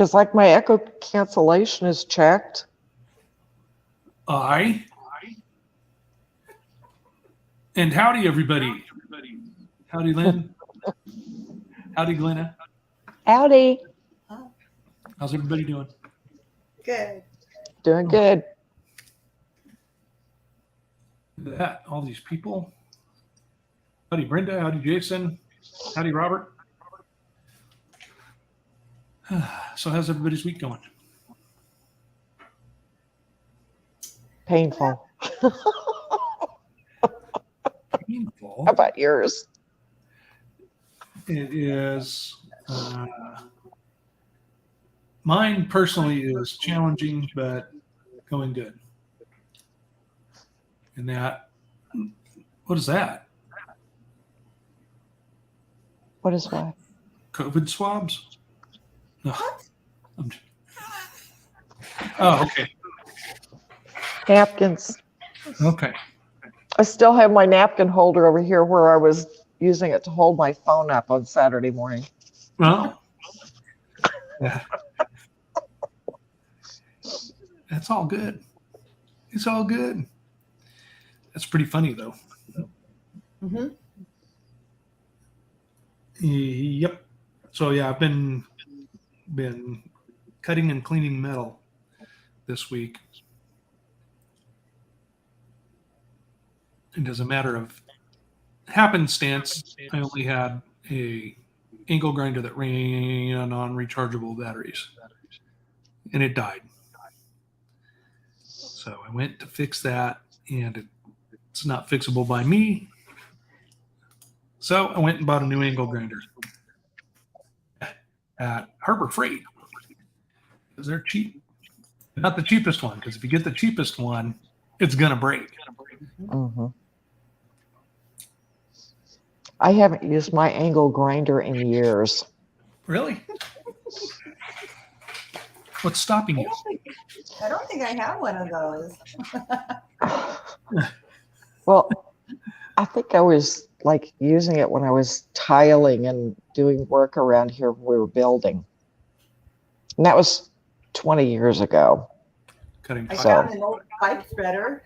Because like my echo cancellation is checked. And howdy, everybody. Howdy, Lynn. Howdy, Glenna. Howdy. How's everybody doing? Good. Doing good. That all these people. Howdy, Brenda. Howdy, Jason. Howdy, Robert. So how's everybody's week going? Painful. Painful. How about yours? It is. Mine personally is challenging, but going good. And that, what is that? What is what? COVID swabs? No. Oh, okay. Napkins. Okay. I still have my napkin holder over here where I was using it to hold my phone up on Saturday morning. Well, yeah. That's all good. It's all good. That's pretty funny, though. Mm-hmm. Yep. So yeah, I've been cutting and cleaning metal this week. And as a matter of happenstance, I only had a angle grinder that ran on rechargeable batteries, and it died. So I went to fix that, and it's not fixable by me. So I went and bought a new angle grinder at Harbor Freight because they're cheap. Not the cheapest one, because if you get the cheapest one, it's going to break. Mm-hmm. I haven't used my angle grinder in years. Really? What's stopping you? I don't think I have one of those. Well, I think I was like using it when I was tiling and doing work around here when we were building. And that was 20 years ago. Cutting. I So- got an old pipe spreader.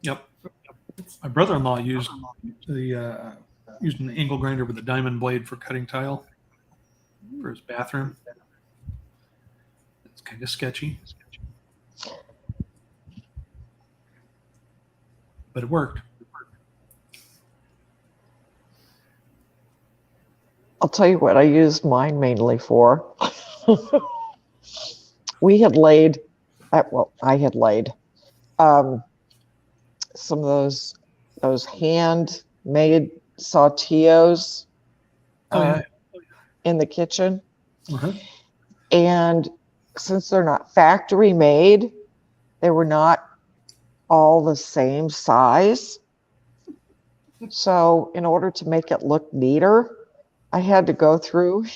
Yep. My brother-in-law used an angle grinder with a diamond blade for cutting tile for his bathroom. It's kind of sketchy, but it worked. I'll tell you what I used mine mainly for. We had laid, I had laid some of those hand-made sauteos in the kitchen. Uh-huh. And since they're not factory made, they were not all the same size. So in order to make it look neater, I had to go through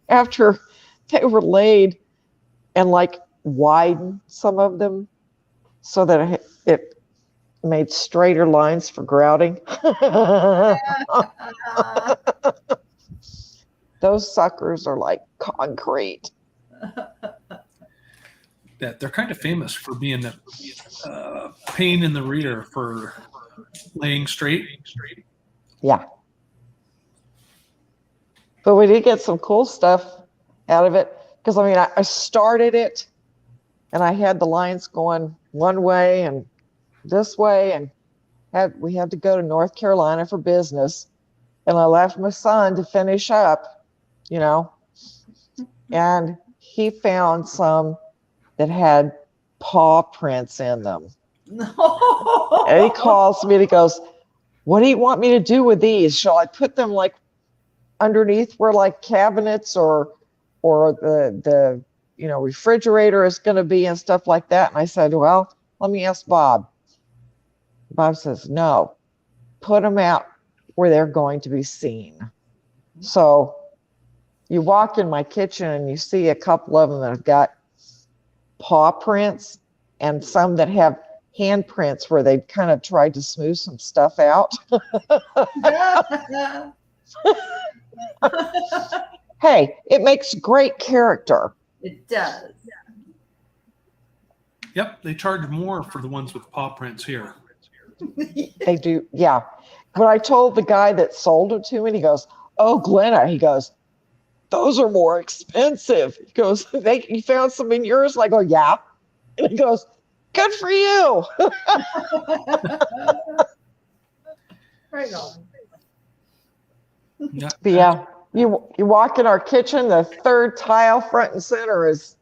after they were laid and like widen some of them so that it made straighter lines for grouting. Those suckers are like concrete. That they're kind of famous for being a pain in the rear for laying straight. Yeah. But we did get some cool stuff out of it. Because, I mean, I started it and I had the lines going one way and this way. And we had to go to North Carolina for business. And I left my son to finish up, you know. And he found some that had paw prints in them. No. And he calls me and he goes, "What do you want me to do with these? Shall I put them like underneath where like cabinets or the refrigerator is going to be and stuff like that?" And I said, "Well, let me ask Bob." Bob says, "No, put them out where they're going to be seen." So you walk in my kitchen and you see a couple of them that have got paw prints and some that have handprints where they kind of tried to smooth some stuff out. Hey, it makes great character. It does. Yep, they charge more for the ones with paw prints here. They do, yeah. When I told the guy that sold it to me, he goes, "Oh, Glenna," he goes, "those are more expensive." He goes, "You found some in yours?" I go, "Yeah." And he goes, "Good for you." Right on. Yeah, But yeah, you walk in our kitchen, the third tile front and center is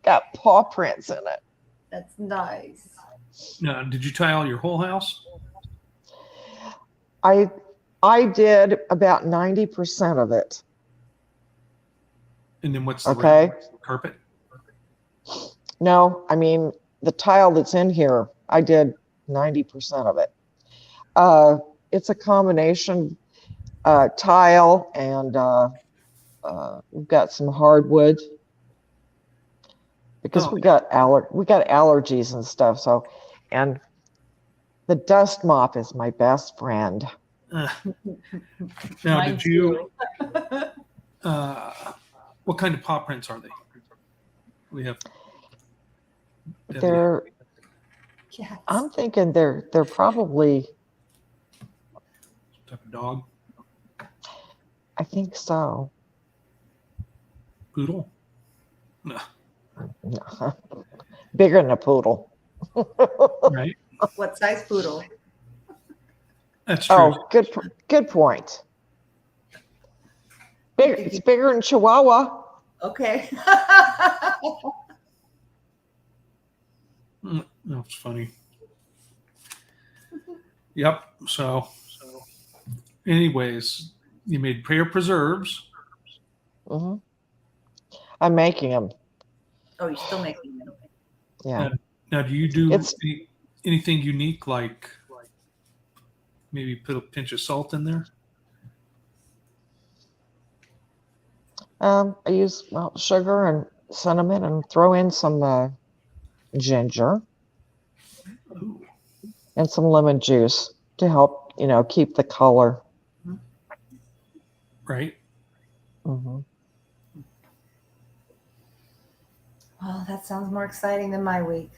got paw prints in it. That's nice. now, did you tile your whole house? I did about 90% of it. And then what's the Okay. rest? Carpet? No, I mean the tile that's in here, I did 90% of it. It's a combination tile and we've got some hardwood because Oh. we got allergies and stuff. So, and the dust mop is my best friend. Now, Mine did you? too. What kind of paw prints are they? We have. They're Cats. I'm thinking they're probably, Type of dog, I think so. poodle. No, Bigger than a poodle. right? What size poodle? That's true. Oh, good point. It's bigger than Chihuahua. Okay. That's funny. Yep. So, anyways, you made pear preserves. Hmm. I'm making them. Oh, you're still making them. Yeah. Now, do you do It's- anything unique, like maybe put a pinch of salt in there? I use sugar and cinnamon and throw in some ginger Ooh, and some lemon juice to help, keep the color. right. Hmm. Well, that sounds more exciting than my week.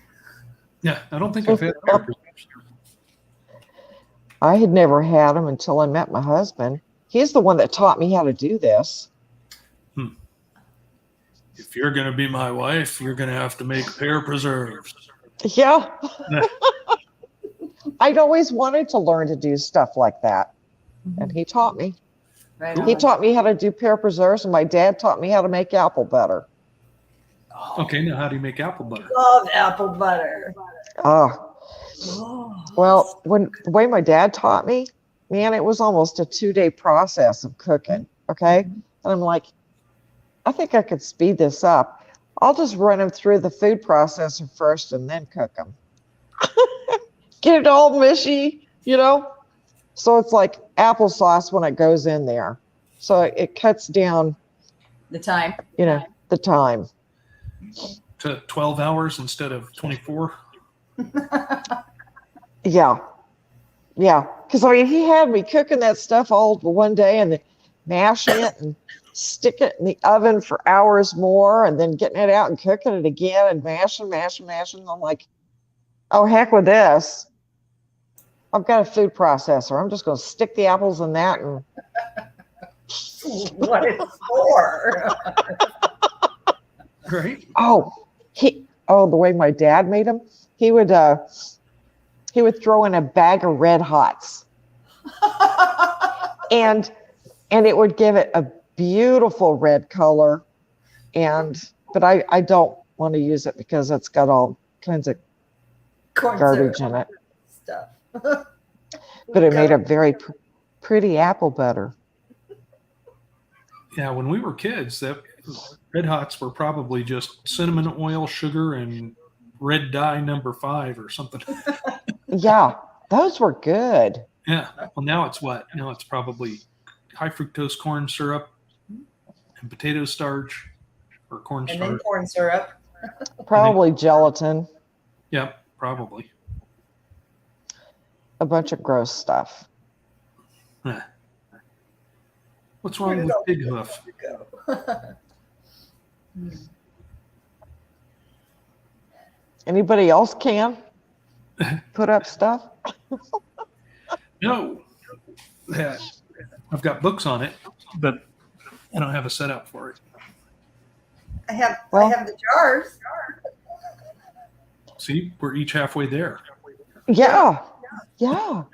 Yeah, I don't think I've had pear preserves. I had never had them until I met my husband. He's the one that taught me how to do this. If you're going to be my wife, you're going to have to make pear preserves. Yeah. I'd always wanted to learn to do stuff like that. And he taught me. Right He on. taught me how to do pear preserves, and my dad taught me how to make apple butter. Okay, now how do you make apple butter? Love apple butter. Ah, Oh. well, the way my dad taught me, man, it was almost a 2-day process of cooking. Okay. And I'm like, I think I could speed this up. I'll just run them through the food processor first and then cook them. Get it all mushy, So it's like applesauce when it goes in there. So it cuts down, The time. the time. To 12 hours instead of 24? Yeah. Yeah. Because, he had me cooking that stuff all one day and then mashing it and stick it in the oven for hours more and then getting it out and cooking it again and mashing. I'm like, oh, heck with this. I've got a food processor. I'm just going to stick the apples in that and What it's for. Right? the way my dad made them, he would throw in a bag of Red Hots and it would give it a beautiful red color. But I don't want to use it because it's got all kinds of Corn garbage syrup in it. stuff. But it made a very pretty apple butter. Yeah, when we were kids, that Red Hots were probably just cinnamon oil, sugar, and red dye number 5 or something. Yeah, those were good. Yeah. Well, now it's what? Now it's probably high fructose corn syrup and potato starch or corn And then starch. corn syrup. Probably gelatin, Yeah, probably. a bunch of gross stuff. What's wrong with pig hoof? Anybody else can put up stuff? No, that I've got books on it, but I don't have a setup for it. I have Well- the jars. See, we're each halfway there. Yeah. And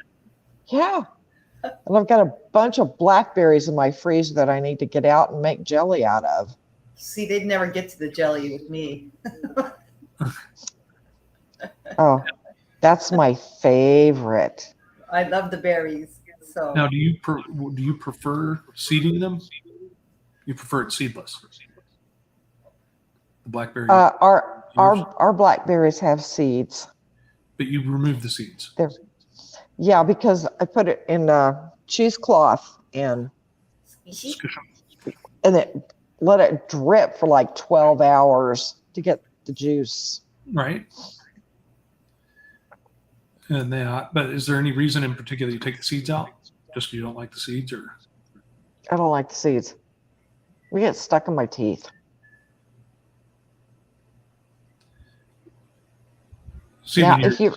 I've got a bunch of blackberries in my freezer that I need to get out and make jelly out of. See, they'd never get to the jelly with me. Oh, that's my favorite. I love the berries. So Now, do you prefer seeding them? You prefer it seedless? The blackberry, Our blackberries have seeds. but you remove the seeds. Yeah, because I put it in cheesecloth and it let it drip for like 12 hours to get the juice. Right. And then, but is there any reason in particular you take the seeds out? Just 'cause you don't like the seeds, or? I don't like the seeds. We get stuck in my teeth. See, Yeah, when if you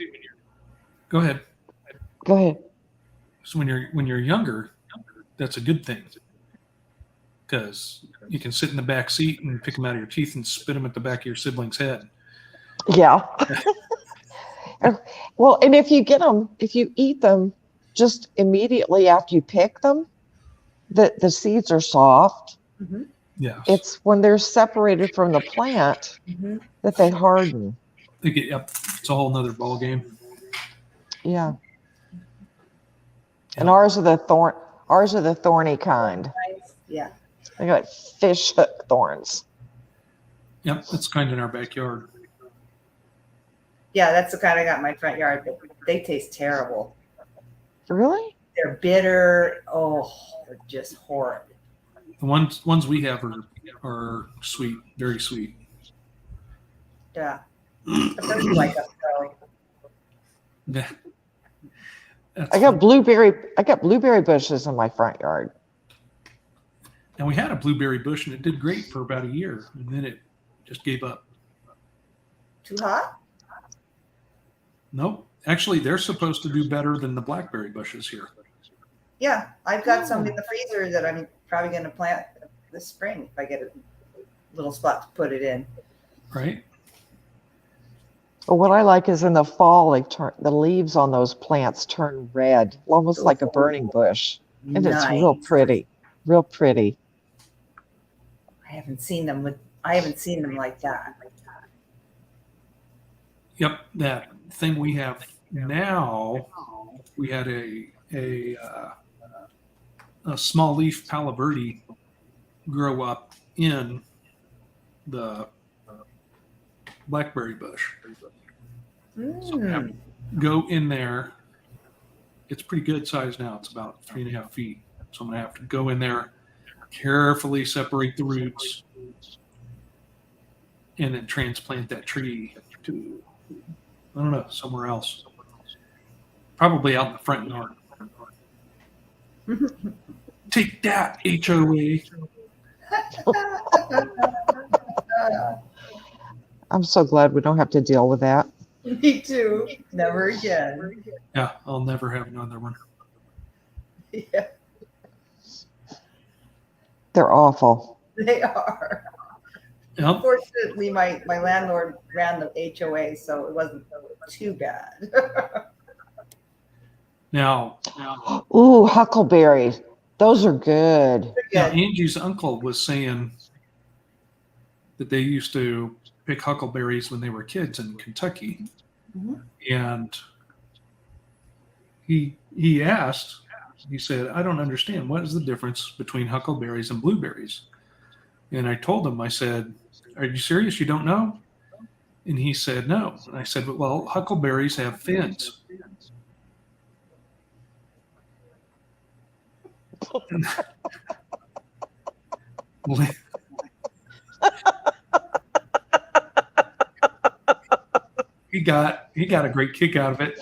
go ahead. go ahead. So when you're younger, that's a good thing, because you can sit in the back seat and pick them out of your teeth and spit them at the back of your sibling's head. Yeah. Well, and if you eat them just immediately after you pick them, the seeds are soft. Mhm. Yes. It's when they're separated from the plant Mhm. that they harden. They get, yep, it's a whole nother ball game. Yeah. And ours are the thorny kind. Yeah. They got fish hook thorns. Yep, it's kind in our backyard. Yeah, that's the kind I got in my front yard, but they taste terrible. Really? They're bitter. Oh, they're just horrid. The ones we have are sweet, very sweet. Yeah. But those you like up though. Yeah. That's I got fun. blueberry bushes in my front yard. And we had a blueberry bush, and it did great for about a year, and then it just gave up. Too hot? Nope. Actually, they're supposed to do better than the blackberry bushes here. Yeah, I've got some in the freezer that I'm probably going to plant this spring if I get a little spot to put it in. Right? But what I like is in the fall, the leaves on those plants turn red, almost like a burning bush. And it's real pretty. Real pretty. I haven't seen them like that. Yep. That thing we have now, we had a small leaf Palo Verde grow up in the blackberry bush. Mm. Go in there. It's pretty good size now. It's about 3.5 feet. So I'm gonna have to go in there, carefully separate the roots, and then transplant that tree to, I don't know, somewhere else. Probably out in the front yard. Take that, HOA. I'm so glad we don't have to deal with that. Me too. Never again. Yeah, I'll never have another one. Yeah, They're awful. they are. Yep. Fortunately, my landlord ran the HOA, so it wasn't too bad. Now, Ooh, huckleberries. Those are good. now, Good. Angie's uncle was saying that they used to pick huckleberries when they were kids in Kentucky. Mhm. And he asked, he said, I don't understand. What is the difference between huckleberries and blueberries? And I told him, I said, are you serious? You don't know? And he said, no. And I said, well, huckleberries have fins. He got a great kick out of it.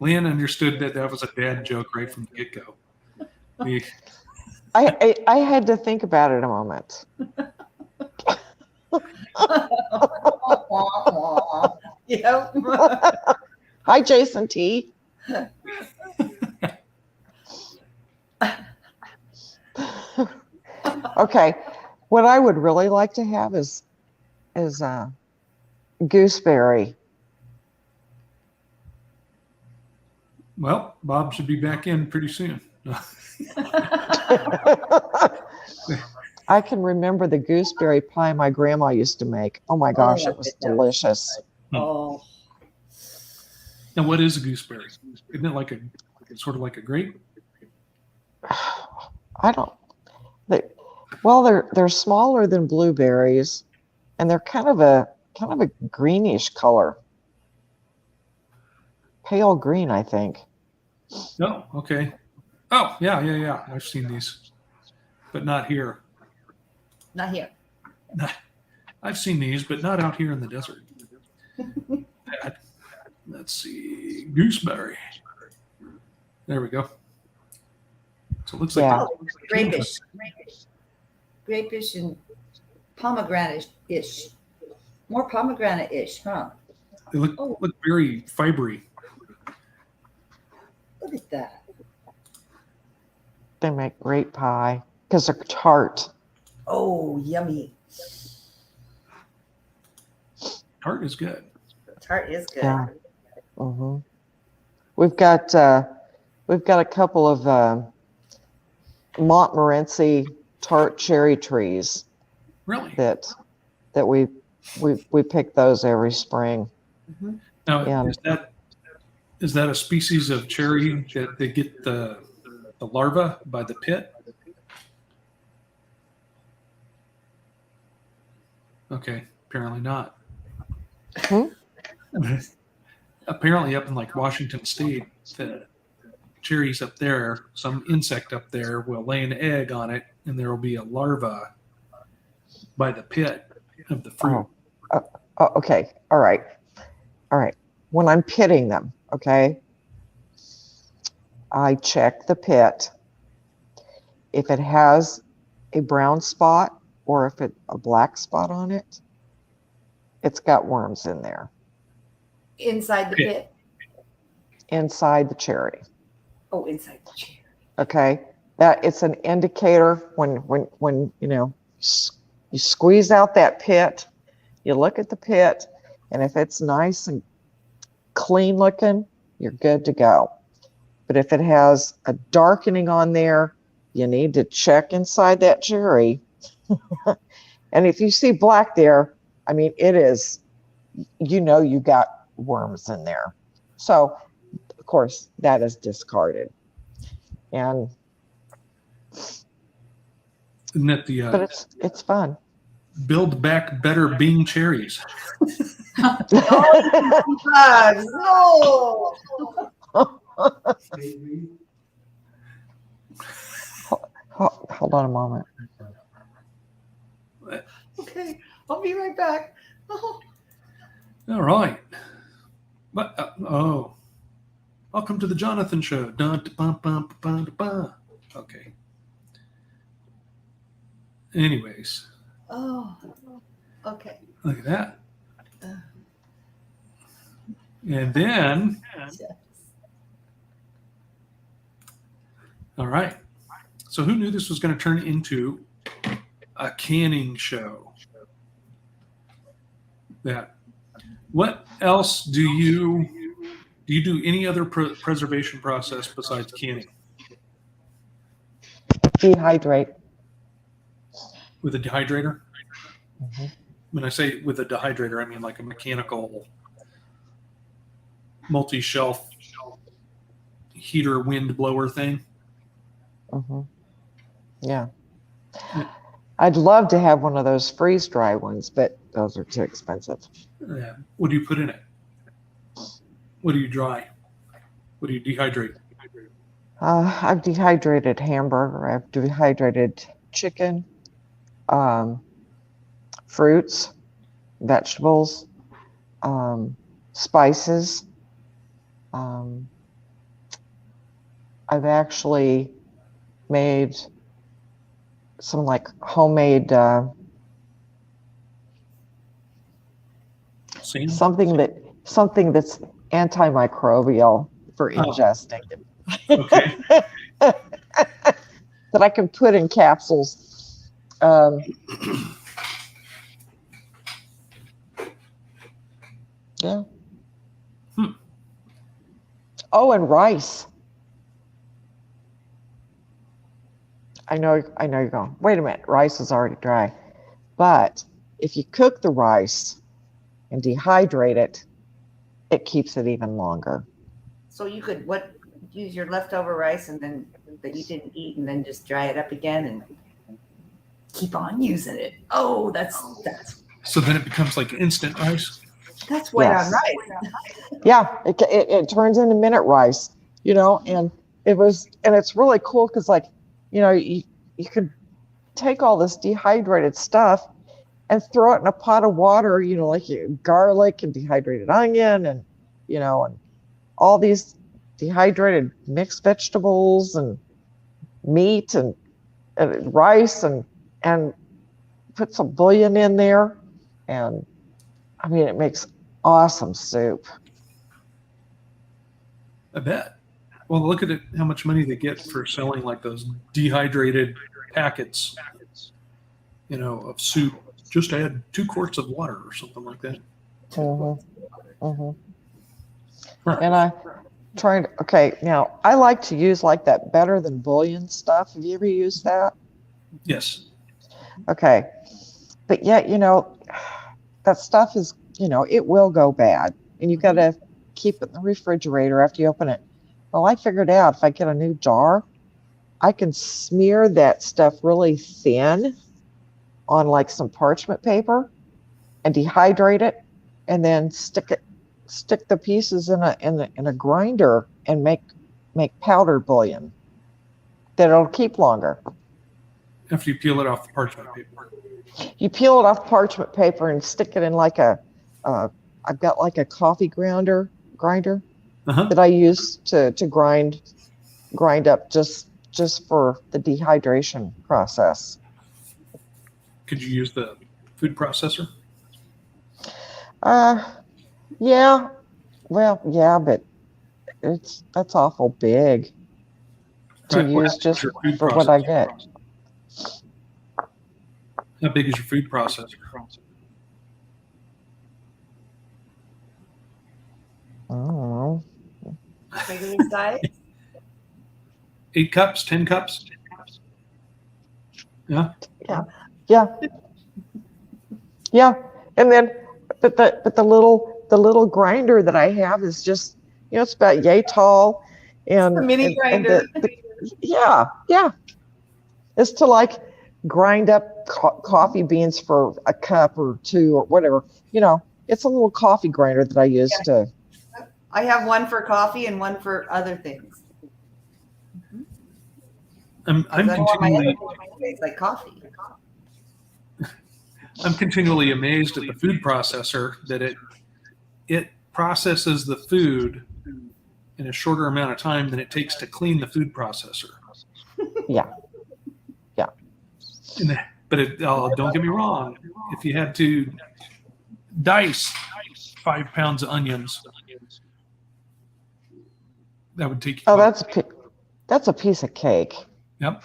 Lynn understood that was a dad joke right from the get-go. I had to think about it a moment. Yep. Hi, Jason T. Okay, what I would really like to have is gooseberry. Well, Bob should be back in pretty soon. I can remember the gooseberry pie my grandma used to make. Oh my gosh, it was delicious. Oh, Now, what is a gooseberry? Isn't it like a sort of like a grape? I don't. Well, they're smaller than blueberries, and they're kind of a greenish color, pale green, I think. Oh, okay. Oh, yeah. I've seen these, but not here. not here. I've seen these, but not out here in the desert. Let's see, gooseberry. There we go. So it looks like Yeah. Grapish. Grapish and pomegranate-ish. More pomegranate-ish, huh? they look very fibery. Look at that. They make great pie because they're tart. Oh, yummy. Tart is good. Tart is good. Yeah. hmm We've got a couple of Montmorency tart cherry trees Really? that we pick those every spring. Mhm. Now, Yeah. is that a species of cherry that they get the larva by the pit? Okay, apparently not. Hmm? Apparently, up in like Washington State, the cherries up there, some insect up there will lay an egg on it, and there will be a larva by the pit of the fruit. Oh, okay. All right. When I'm pitting them, okay, I check the pit. If it has a brown spot or if a black spot on it, it's got worms in there Inside the pit. inside the cherry. Oh, inside the cherry. Okay, that it's an indicator when you squeeze out that pit, you look at the pit, and if it's nice and clean looking, you're good to go. But if it has a darkening on there, you need to check inside that cherry. And if you see black there, I mean, it is, you got worms in there. So, of course, that is discarded. And Isn't that the but it's fun. Build Back Better Bing cherries? Bugs. No. Hold on a moment. Okay, I'll be right back. Oh. All right. But welcome to the Jonathan Show. Okay. Anyways, Oh. Okay. look at that. And then, all right. So who knew this was going to turn into a canning show? That. What else do you do any other preservation process besides canning? Dehydrate. With a dehydrator? Mhm. When I say with a dehydrator, I mean like a mechanical multi-shelf heater wind blower thing. Yeah. I'd love to have one of those freeze dry ones, but those are too expensive. Yeah. What do you put in it? What do you dry? What do you dehydrate? I've dehydrated hamburger. I've dehydrated chicken, fruits, vegetables, spices. I've actually made some like homemade Sand? something that's antimicrobial for Oh. ingesting Okay. that I can put in capsules. Yeah. Oh, and rice. I know you're going, wait a minute, rice is already dry. But if you cook the rice and dehydrate it, it keeps it even longer. So you could use your leftover rice and then that you didn't eat and then just dry it up again and keep on using it. Oh, that's So then it becomes like instant rice? that's white Yes. on rice. Yeah, it turns into minute rice, and it's really cool because like, you could take all this dehydrated stuff and throw it in a pot of water, like garlic and dehydrated onion and, and all these dehydrated mixed vegetables and meat and rice and put some bouillon in there. And I mean, it makes awesome soup. I bet. Well, look at it, how much money they get for selling like those dehydrated packets, of soup. Just add 2 quarts of water or something like that. Mm-hmm. Mm-hmm. Huh. And okay, now I like to use like that better than bouillon stuff. Have you ever used that? Yes. Okay. But yeah, that stuff is, it will go bad and you got to keep it in the refrigerator after you open it. Well, I figured out if I get a new jar, I can smear that stuff really thin on like some parchment paper and dehydrate it and then stick the pieces in a grinder and make powdered bouillon that it'll keep longer. After you peel it off the parchment paper. You peel it off parchment paper and stick it in like I've got like a coffee grinder that I use to grind up just for the dehydration process. Could you use the food processor? Yeah. Well, yeah, but that's awful big to use just for what I get. How big is your food processor? I don't know. Regular size? 8 cups, 10 cups? Yeah. Yeah. And then, but the little grinder that I have is just, it's about yay tall, and a mini grinder. Yeah. It's to like grind up coffee beans for a cup or 2 or whatever. It's a little coffee grinder that I use to. I have one for coffee and one for other things. I'm continually like coffee. I'm continually amazed at the food processor that it processes the food in a shorter amount of time than it takes to clean the food processor. Yeah. But don't get me wrong. If you had to dice 5 pounds of onions, that would take you. Oh, that's a piece of cake. Yep.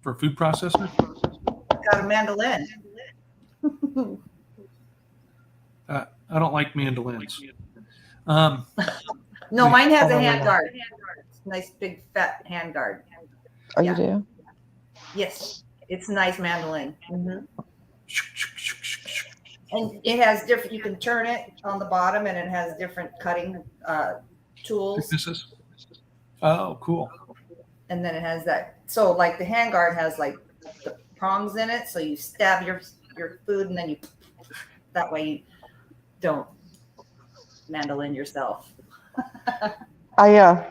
For a food processor. Got a mandolin. I don't like mandolins. No, mine has a hand guard. Nice big fat hand guard. Oh, you do? Yes, it's a nice mandolin. Mm-hmm. And it has different. You can turn it on the bottom, and it has different cutting tools. Thicknesses. Oh, cool. And then it has that. So, like the hand guard has like the prongs in it, so you stab your food, and then that way you don't mandolin yourself. I've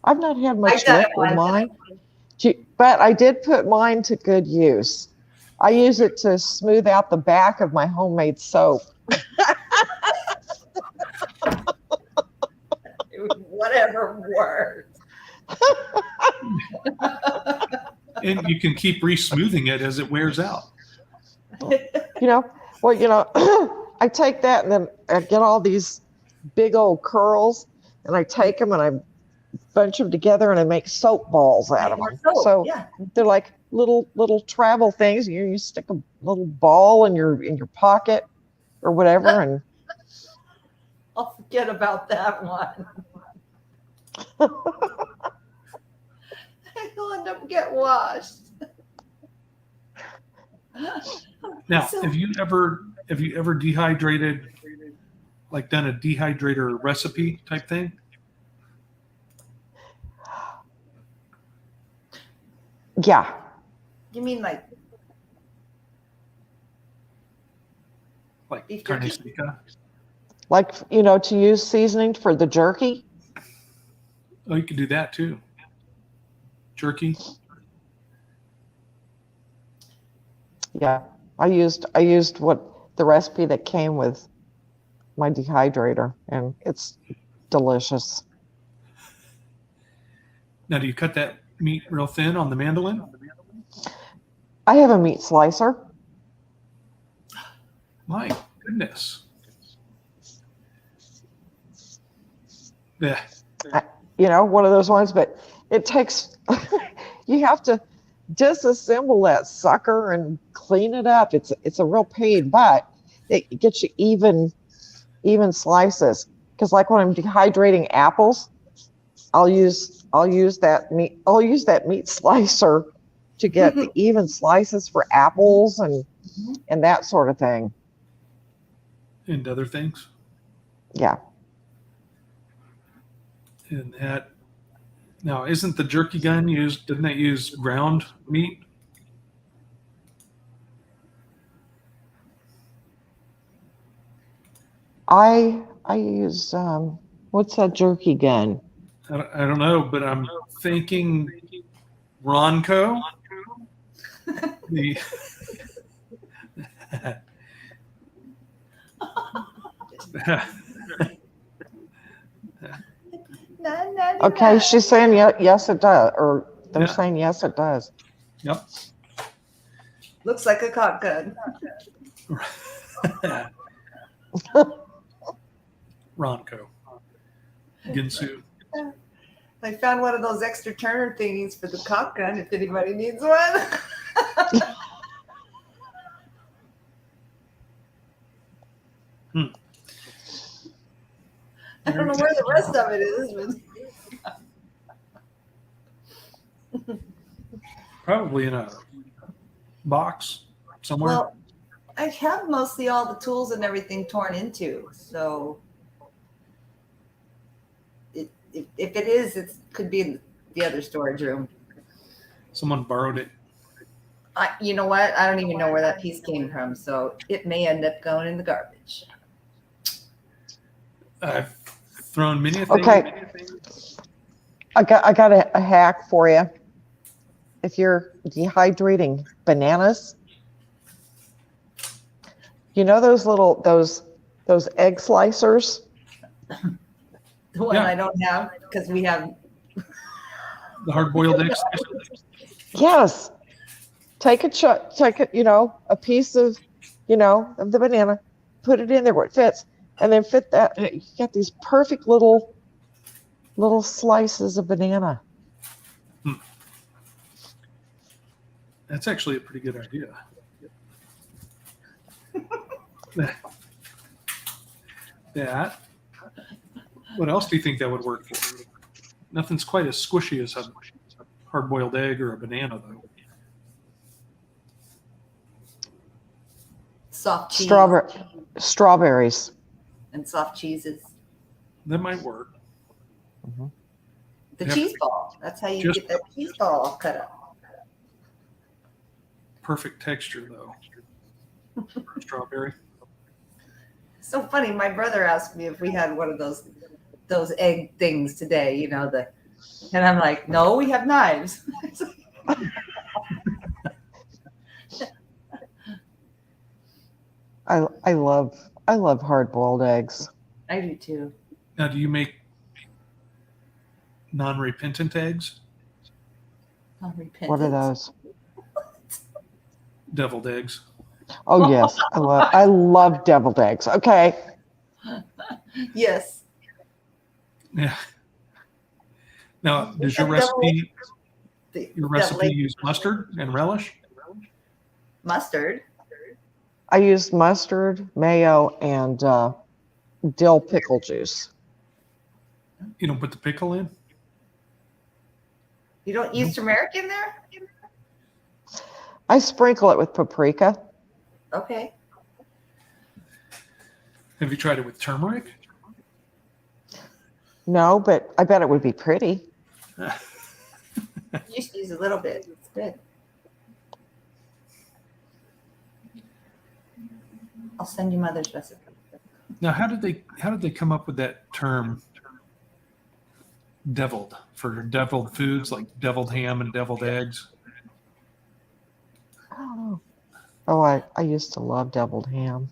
not had much luck with mine, but I did put mine to good use. I use it to smooth out the back of my homemade soap. Whatever works. And you can keep re-smoothing it as it wears out. You know, well, I take that and then I get all these big old curls and I take them and I bunch them together and I make soap balls out of them. So yeah. they're like little travel things. You stick a little ball in your pocket or whatever, and I'll forget about that one. He'll end up get washed. Now, So- have you ever dehydrated, like done a dehydrator recipe type thing? yeah, You mean like Like Beef carne jerky? seca? like to use seasoning for the jerky. Oh, you could do that too. Jerky. Yeah, I used what the recipe that came with my dehydrator, and it's delicious. Now, do you cut that meat real thin on the mandolin? I have a meat slicer. My goodness. Yeah. One of those ones, but it takes, you have to disassemble that sucker and clean it up. It's a real pain, but it gets you even slices. Because like when I'm dehydrating apples, I'll use that meat slicer to get the even slices for apples and that sort of thing. And other things. Yeah. And that. Now, isn't the jerky gun used? Didn't that use ground meat? I use what's that jerky gun? I don't know, but I'm thinking Ronco. The Okay, she's saying yes it does, or they're Yeah. saying yes it does. Yep. looks like a cock gun. Ronco. Ginsu. I found one of those extra turner thingies for the cock gun if anybody needs one. I don't know where the rest of it is, but Probably in a box somewhere. well, I have mostly all the tools and everything torn into, so if it is, it could be in the other storage room. Someone borrowed it. You know what? I don't even know where that piece came from, so it may end up going in the garbage. I've thrown many a thing. Okay. I got a hack for you. If you're dehydrating bananas, those egg slicers? The one Yeah. I don't have because we have The hard-boiled eggs. Yes. Take a piece of the banana, put it in there where it fits, and then fit that. You get these perfect little slices of banana. That's actually a pretty good idea. That. What else do you think that would work for? Nothing's quite as squishy as a hard-boiled egg or a banana, though. soft cheese Strawberries. and soft cheeses. That might work. The Yep. cheese ball. That's how you Just- get that cheese ball cut up. Perfect texture, though. For strawberry. So funny. My brother asked me if we had one of those egg things today. And I'm like, no, we have knives. I love hard-boiled eggs. I do too. Now, do you make non-repentant eggs? What are those? Deviled eggs. Oh yes, I love deviled eggs. Okay. Yes. Yeah. Now, does your Devil- recipe use mustard and relish? Mustard. I used mustard, mayo, and dill pickle juice. You don't put the pickle in? You don't use turmeric in there? I sprinkle it with paprika. Okay. Have you tried it with turmeric? No, but I bet it would be pretty. You just use a little bit. It's good. I'll send you Mother's recipe. Now, how did they come up with that term deviled for deviled foods like deviled ham and deviled eggs? I don't know. Oh, I used to love deviled ham.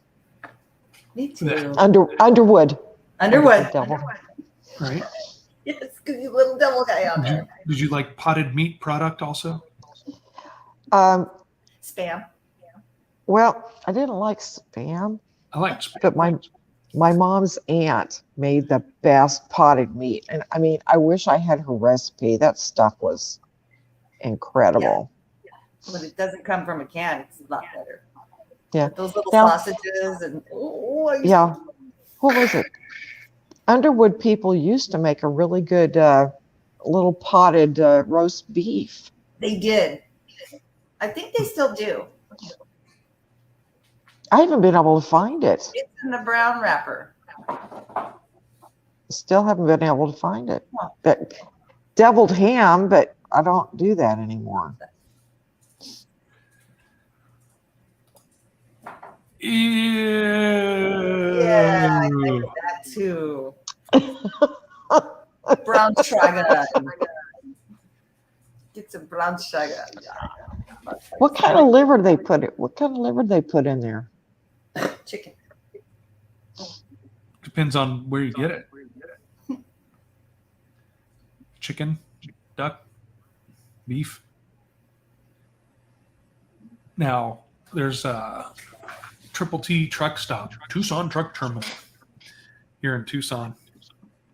Me too. Underwood. Underwood. Deviled. Right. Yes, because you little devil guy out there. Did you like potted meat product also? Spam. Well, I didn't like Spam, I like spam. but my mom's aunt made the best potted meat. And I mean, I wish I had her recipe. That stuff was incredible. But it doesn't come from a can. It's a lot better. Yeah. But those little Now- sausages and Yeah. What was it? Underwood people used to make a really good little potted roast beef. They did. I think they still do. I haven't been able to find it. It's in the brown wrapper. Still haven't been able to find it. Huh. But deviled ham, but I don't do that anymore. Yeah, I like that too. Brown sugar. Get some brown sugar. Yeah. What kind of liver they put it? What kind of liver they put in there? Chicken. Depends on where you get it. Chicken, duck, beef. Now, there's a Triple T truck stop, Tucson Truck Terminal here in Tucson.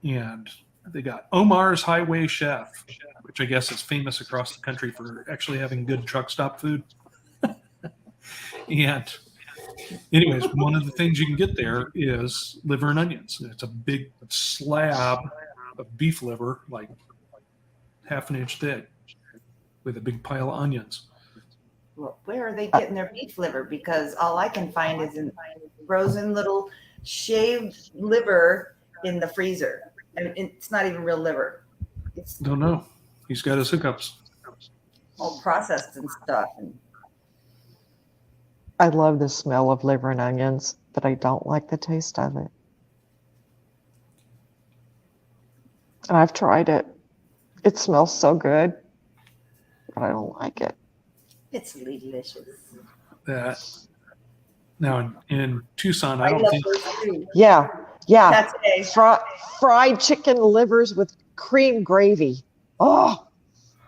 And they got Omar's Highway Chef, which I guess is famous across the country for actually having good truck stop food. And anyways, one of the things you can get there is liver and onions. It's a big slab of beef liver, like half an inch thick, with a big pile of onions. Well, where are they getting their beef liver? Because all I can find is in frozen little shaved liver in the freezer. I mean, it's not even real liver. It's Don't know. He's got his hiccups. all processed and stuff. And I love the smell of liver and onions, but I don't like the taste of it. And I've tried it. It smells so good, but I don't like it. it's delicious. That now in Tucson, I don't love think those too. Yeah, yeah. That's a Fried chicken livers with cream gravy. Oh,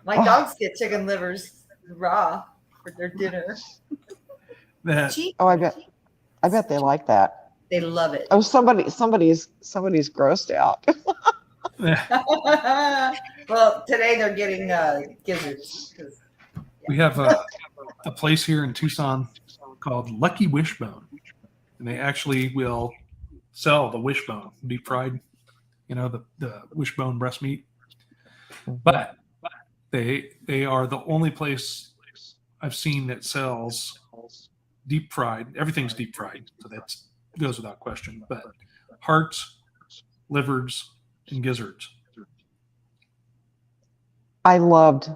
my dogs get chicken livers raw for their dinner. that Cheap. oh, I bet they like that. They love it. Oh, somebody's grossed out. Well, today they're getting gizzards. 'Cause we have a place here in Tucson called Lucky Wishbone, and they actually will sell the wishbone deep fried, the wishbone breast meat. But they are the only place I've seen that sells deep fried. Everything's deep fried, so that goes without question. But hearts, livers, and gizzards. I loved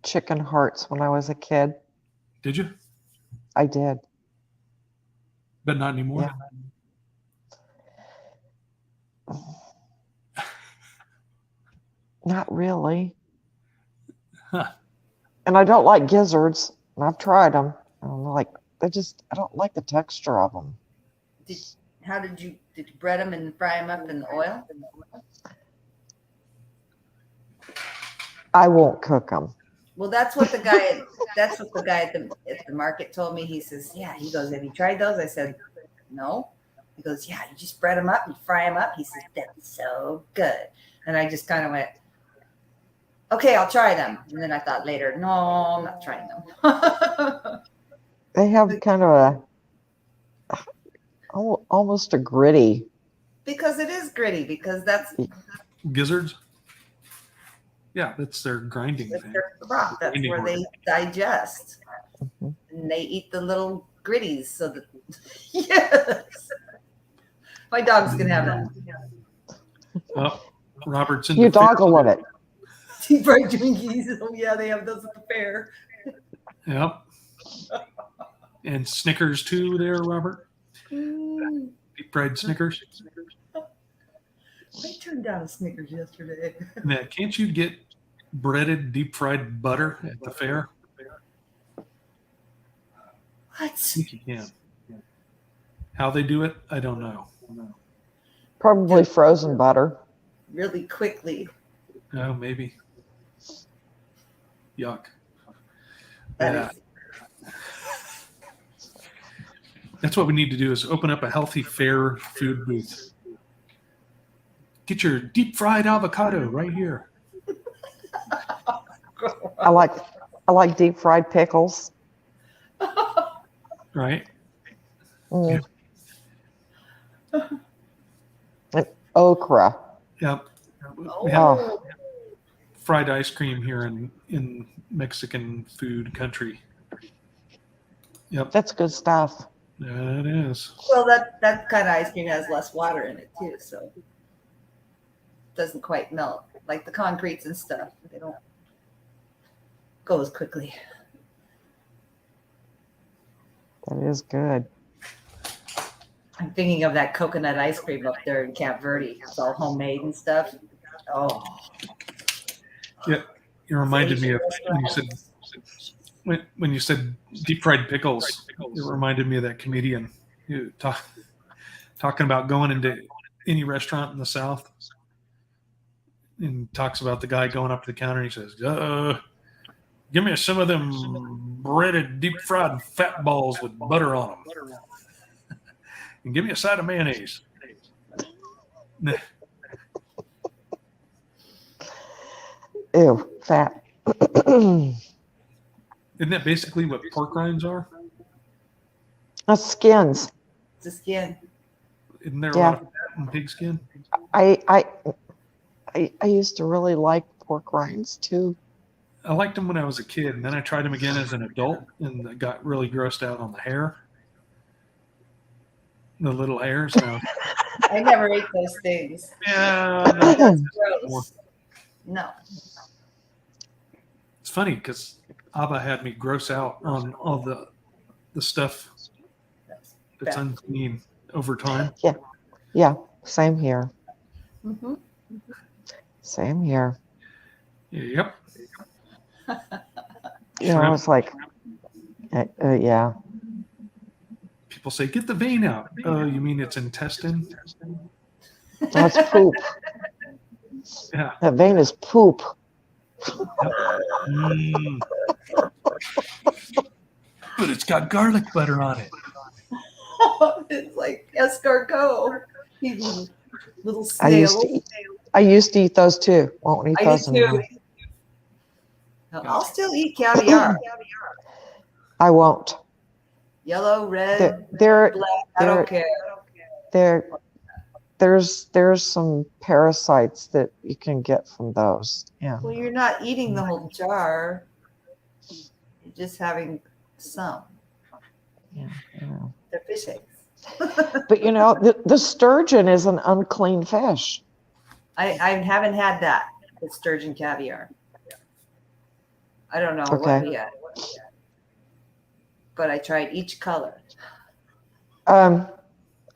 chicken hearts when I was a kid. Did you? I did. But not anymore. Yeah. Not really. Huh. And I don't like gizzards. And I've tried them. I don't like the texture of them. How did you bread them and fry them up in the oil? I won't cook them. Well, that's what the guy. That's what the guy at the market told me. He says, "Yeah." He goes, "Have you tried those?" I said, "No." He goes, "Yeah, you just spread them up and fry them up." He says, "That's so good." And I just kind of went, "Okay, I'll try them." And then I thought later, "No, I'm not trying them." They have kind of almost a gritty. Because it is gritty. Because that's Gizzards. Yeah, that's their grinding thing. their crop. That's where they digest, and they eat the little gritties. So that yes, my dog's gonna have that. Well, Robert's Your dog will love it. Deep fried Twinkies. Oh yeah, they have those at the fair. Yep. And Snickers too, there, Robert. Deep fried Snickers. I turned down a Snickers yesterday. Now, can't you get breaded deep fried butter at the fair? I What? think you can. How they do it, I don't know. Probably frozen butter. Really quickly. Oh, maybe. Yuck. That Yeah. is- That's what we need to do is open up a healthy, fair food booth. Get your deep fried avocado right here. I like deep fried pickles. Right? Mm. And okra. Yep. Oh. We have fried ice cream here in Mexican food country. Yep. That's good stuff. That is. Well, that kind of ice cream has less water in it too, so it doesn't quite melt like the concretes and stuff. They don't go as quickly. That is good. I'm thinking of that coconut ice cream up there in Camp Verde. It's all homemade and stuff. Oh, Yeah. You reminded me of when you said deep fried pickles. It reminded me of that comedian who talking about going into any restaurant in the South and talks about the guy going up to the counter and he says, "Give me some of them breaded deep fried fat balls with butter on them, and give me a side of mayonnaise." Ew, fat. Isn't that basically what pork rinds are? Skins. it's a skin. Isn't there a Yeah. lot of fat in pig skin? I used to really like pork rinds too. I liked them when I was a kid, and then I tried them again as an adult, and I got really grossed out on the hair, the little hairs. Now, I never ate those things. yeah, That's gross. No. it's funny because Abba had me gross out on all the stuff that's bad. unclean over time. Yeah, same here. Mm-hmm. Same here. Yep. You know, it's like, yeah. People say, "Get the vein out." Oh, you mean its intestine? That's poop. Yeah. That vein is poop. Mm. But it's got garlic butter on it. It's like escargot. You little I used snail. to eat those too. Won't eat I those do too. anymore. I'll still eat caviar. I won't. Yellow, red, There, black. I don't care. there's some parasites that you can get from those. Yeah. Well, you're not eating the whole jar. You're just having some. Yeah. They're fish eggs. But you know, the sturgeon is an unclean fish. I haven't had that. The sturgeon caviar. I don't know Okay. what we had. But I tried each color. I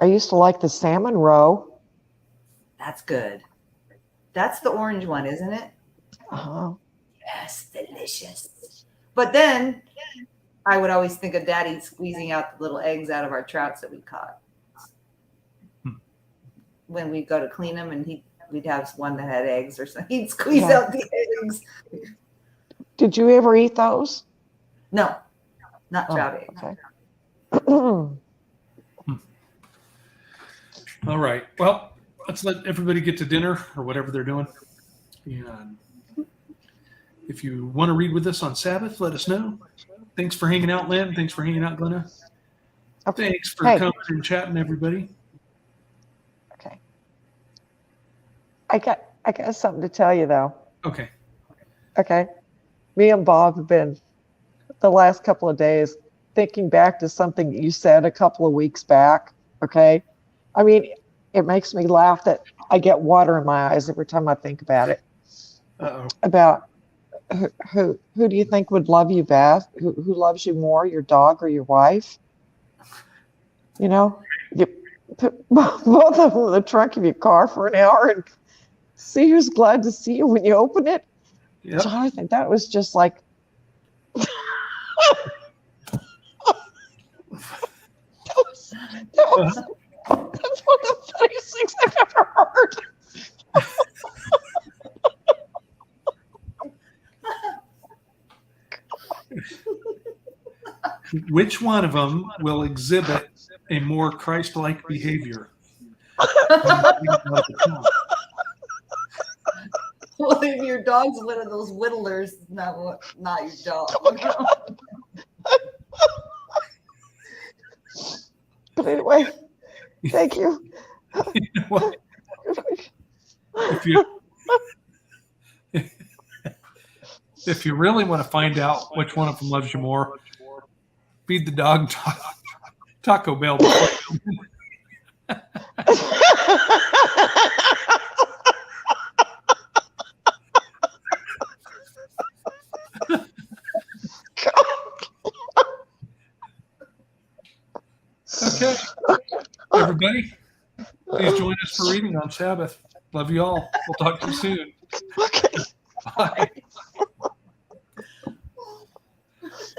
used to like the salmon roe. That's good. That's the orange one, isn't it? Uh-huh. Yes, delicious. But then I would always think of Daddy squeezing out the little eggs out of our trouts that we caught. When we'd go to clean them and we'd have one that had eggs or something. He'd squeeze Yeah. out the eggs. Did you ever eat those? No, not trout eggs. Okay. All right. Well, let's let everybody get to dinner or whatever they're doing. And if you want to read with us on Sabbath, let us know. Thanks for hanging out, Lynn. Thanks for hanging out, Glenna. Okay. Thanks for Hey. coming and chatting, everybody. Okay. I got something to tell you though. Okay. Okay. Me and Bob have been the last couple of days thinking back to something you said a couple of weeks back. Okay. I mean, it makes me laugh that I get water in my eyes every time I think about it. Uh-oh. About who do you think would love you best? Who loves you more, your dog or your wife? You know, you put both of them in the trunk of your car for an hour and see who's glad to see you when you open it. Yep. Jonathan, that was just like that's one of the funniest things I've ever heard. Which one of them will exhibit a more Christ-like behavior? Well, if your dog's one of those whittlers, not your dog. But anyway, thank you. Well, if you really want to find out which one of them loves you more, feed the dog Taco Bell. Okay, everybody, please join us for reading on Sabbath. Love you all. We'll talk to you soon. Okay. Bye.